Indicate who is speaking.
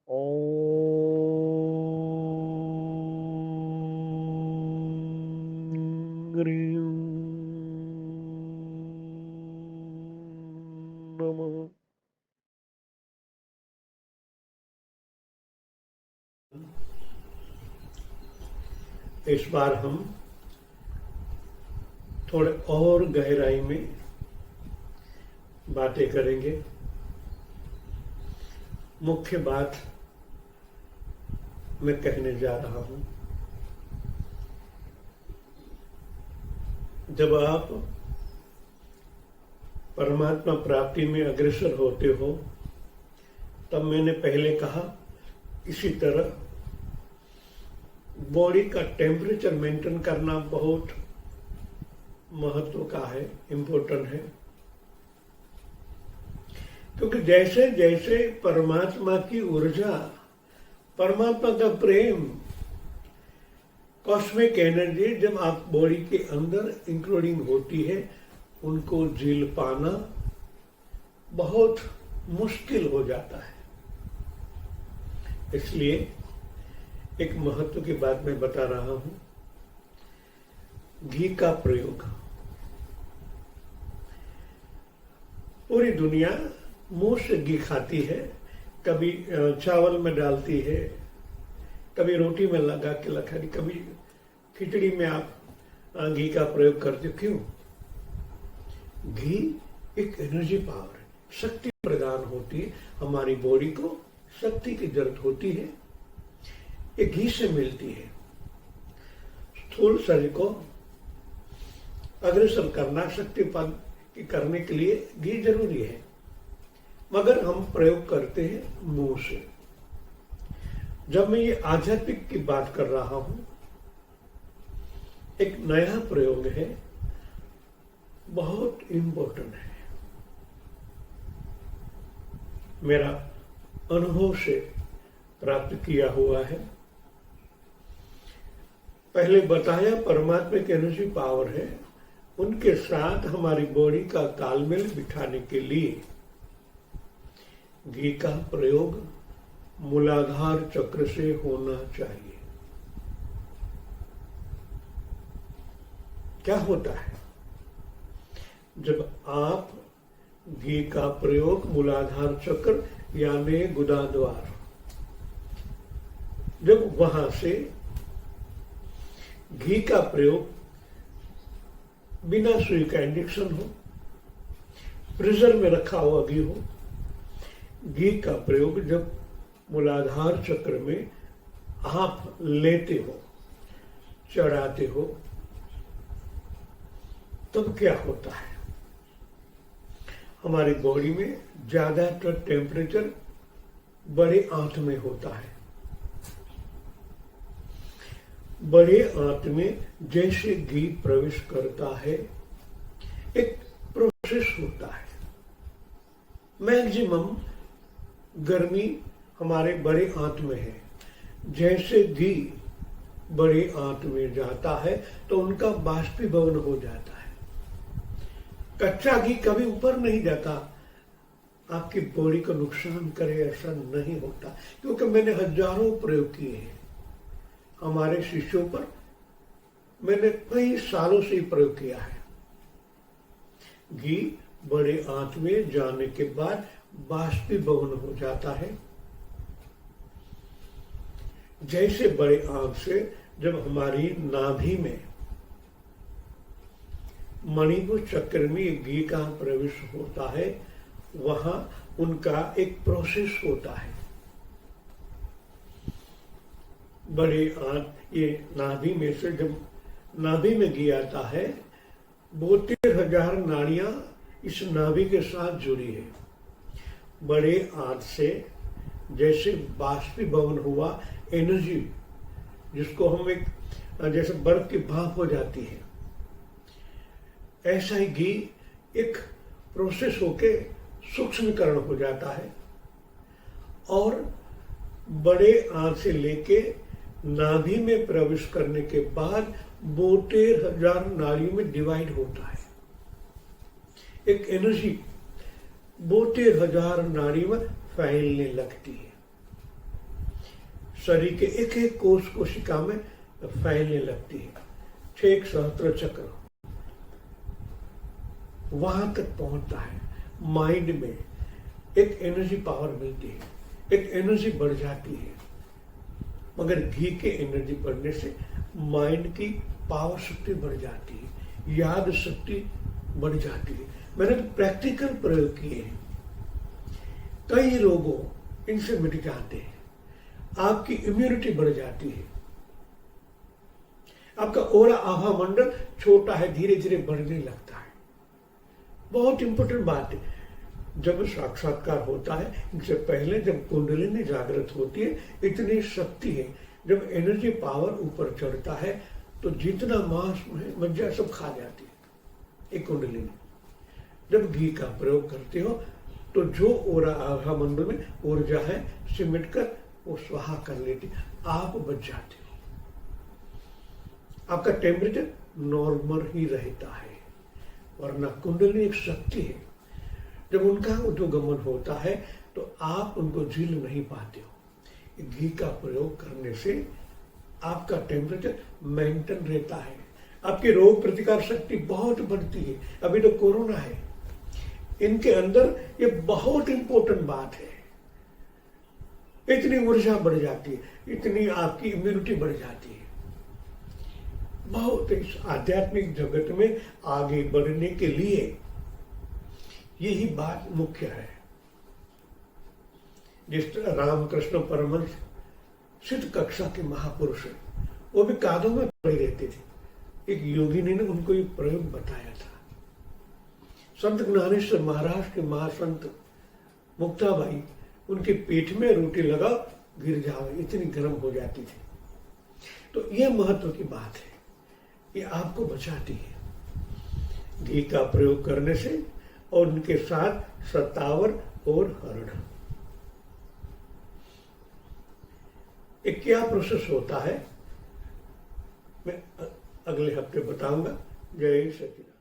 Speaker 1: ओम ह्रीं नमः।
Speaker 2: इस बार हम थोड़े और गहराई में बातें करेंगे। मुख्य बात मैं कहने जा रहा हूं, जब आप परमात्मा प्राप्ति में अग्रसर होते हो, तब मैंने पहले कहा, इसी तरह बॉडी का टेम्परेचर मेंटेन करना बहुत महत्व का है, इम्पोर्टेंट है। क्योंकि जैसे जैसे परमात्मा की ऊर्जा, परमात्मा का प्रेम, कॉस्मिक एनर्जी जब आप बॉडी के अंदर इंक्लूडिंग होती है, उनको झील पाना बहुत मुश्किल हो जाता है। इसलिए एक महत्व की बात मैं बता रहा हूं, घी का प्रयोग। पूरी दुनिया मुंह से घी खाती है, कभी चावल में डालती है, कभी रोटी में लगा के खाती, कभी खिचड़ी में आप घी का प्रयोग करते। क्यों? घी एक एनर्जी पावर है, शक्ति प्रदान होती है। हमारी बॉडी को शक्ति की जरूरत होती है, ये घी से मिलती है। स्थूल शरीर को अग्रसर करना, शक्ति करने के लिए घी जरूरी है, मगर हम प्रयोग करते हैं मुंह से। जब मैं ये आध्यात्मिक की बात कर रहा हूं, एक नया प्रयोग है, बहुत इंपॉर्टेंट है, मेरा अनुभव से प्राप्त किया हुआ है। पहले बताया परमात्मा की एनर्जी पावर है, उनके साथ हमारी बॉडी का तालमेल बिठाने के लिए घी का प्रयोग मूलाधार चक्र से होना चाहिए। क्या होता है जब आप घी का प्रयोग मूलाधार चक्र यानी गुदाद्वार, जब वहां से घी का प्रयोग बिना सुई का इंजेक्शन हो, फ्रीजर में रखा हुआ घी हो, घी का प्रयोग जब मूलाधार चक्र में आप लेते हो, चढ़ाते हो, तब क्या होता है? हमारी बॉडी में ज्यादातर टेम्परेचर बड़े आंत में होता है। बड़े आंत में जैसे घी प्रवेश करता है, एक प्रोसेस होता है। मैक्सिमम गर्मी हमारे बड़े आंत में है। जैसे घी बड़े आंत में जाता है तो उनका बाष्पीभवन हो जाता है। कच्चा घी कभी ऊपर नहीं जाता, आपकी बॉडी को नुकसान करे ऐसा नहीं होता। क्योंकि मैंने हजारों प्रयोग किए हैं हमारे शिष्यों पर, मैंने कई सालों से प्रयोग किया है। घी बड़े आंत में जाने के बाद बाष्पीभवन हो जाता है। जैसे बड़े आंत से जब हमारी नाभि में मणिपुर चक्र में घी का प्रवेश होता है, वहां उनका एक प्रोसेस होता है। बड़े आंत, ये नाभि में से जब नाभि में घी आता है, 72,000 नाड़ियां इस नाभि के साथ जुड़ी है। बड़े आंत से जैसे बाष्पीभवन हुआ एनर्जी, जिसको हम एक जैसे बर्फ की भाप हो जाती है, ऐसा ही घी एक प्रोसेस होके सूक्ष्मीकरण हो जाता है और बड़े आंत से लेके नाभि में प्रवेश करने के बाद 72,000 नाड़ियों में डिवाइड होता है। एक एनर्जी 72,000 नाड़ियों में फैलने लगती है। शरीर के एक एक कोश कोशिका में फैलने लगती है। 6 सहस्त्र चक्र वहां तक पहुंचता है। माइंड में एक एनर्जी पावर मिलती है, एक एनर्जी बढ़ जाती है। मगर घी के एनर्जी बढ़ने से माइंड की पावर शक्ति बढ़ जाती है, याद शक्ति बढ़ जाती है। मैंने तो प्रैक्टिकल प्रयोग किए हैं। कई रोगों इनसे मिट जाते हैं। आपकी इम्यूनिटी बढ़ जाती है। आपका ओरा आभा मंडल छोटा है, धीरे धीरे बढ़ने लगता है। बहुत इंपॉर्टेंट बात है। जब साक्षात्कार होता है, इससे पहले जब कुंडलिनी जागृत होती है, इतनी शक्ति है। जब एनर्जी पावर ऊपर चढ़ता है तो जितना मांस मज्जा सब खा जाती है एक कुंडलिनी। जब घी का प्रयोग करते हो तो जो ओरा आभा मंडल में ऊर्जा है सिमट कर वो स्वाहा कर लेती, आप बच जाते हो। आपका टेम्परेचर नॉर्मल ही रहता है। वरना कुंडलिनी एक शक्ति है। जब उनका उद्गमन होता है तो आप उनको झील नहीं पाते हो। घी का प्रयोग करने से आपका टेम्परेचर मेंटेन रहता है। आपकी रोग प्रतिकार शक्ति बहुत बढ़ती है। अभी तो कोरोना है, इनके अंदर ये बहुत इंपॉर्टेंट बात है। इतनी ऊर्जा बढ़ जाती है, इतनी आपकी इम्यूनिटी बढ़ जाती है। बहुत इस आध्यात्मिक जगत में आगे बढ़ने के लिए यही बात मुख्य है। जिस तरह रामकृष्ण परमहंस सिद्ध कक्षा के महापुरुष है, वो भी कादों में पड़े रहते थे। एक योगिनी ने उनको ये प्रयोग बताया था। संत ज्ञानेश्वर महाराज के महासंत मुक्ताबाई, उनके पेट में रोटी लगा गिर जाओ, इतनी गर्म हो जाती थी। तो यह महत्व की बात है, ये आपको बचाती है घी का प्रयोग करने से। और उनके साथ सतावर और हरण। एक क्या प्रोसेस होता है मैं अगले हफ्ते बताऊंगा। जय सच्चिदानंद।